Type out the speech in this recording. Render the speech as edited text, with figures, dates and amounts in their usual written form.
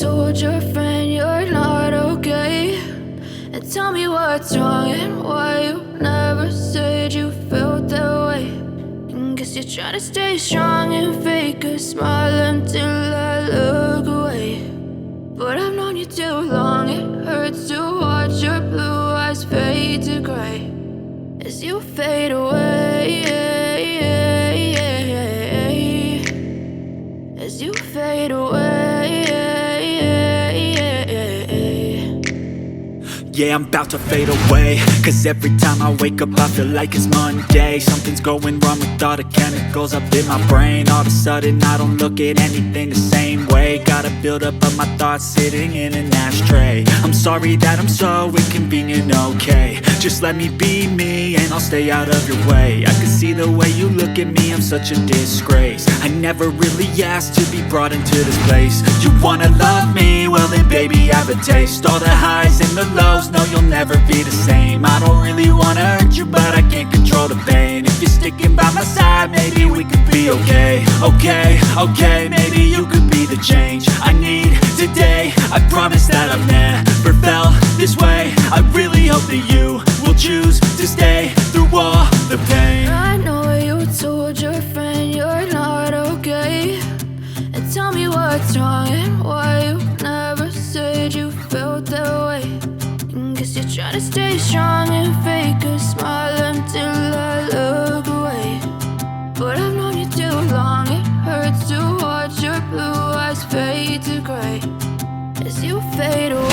told your friend you're not okay, and tell me what's wrong and why you never said you felt that way. And guess you're trying to stay strong and fake a smile until I look away. But I've known you too long, it hurts to watch your blue eyes fade to gray as you fade away, as you fade away. Yeah, I'm about to fade away, cause every time I wake up I feel like it's Monday. Something's going wrong with all the chemicals up in my brain. All of a sudden I don't look at anything the same way. Got a build up of my thoughts sitting in an ashtray. I'm sorry that I'm so inconvenient, okay. Just let me be me and I'll stay out of your way. I can see the way you look at me, I'm such a disgrace. I never really asked to be brought into this place. You wanna love me? Well then baby, have a taste. All the highs and the lows, no, you'll never be the same. I don't really wanna hurt you, but I can't control the pain. If you're sticking by my side, maybe we could be okay. Okay, maybe you could be the change I need today. I promise that I've never felt this way. I really hope that you will choose to stay through all the pain. I know you told your friend you're not okay, and tell me what's wrong and why you never said you felt that way. And guess you're trying to stay strong and fake a smile until I look away. But I've known you too long, it hurts to watch your blue eyes fade to gray as you fade away.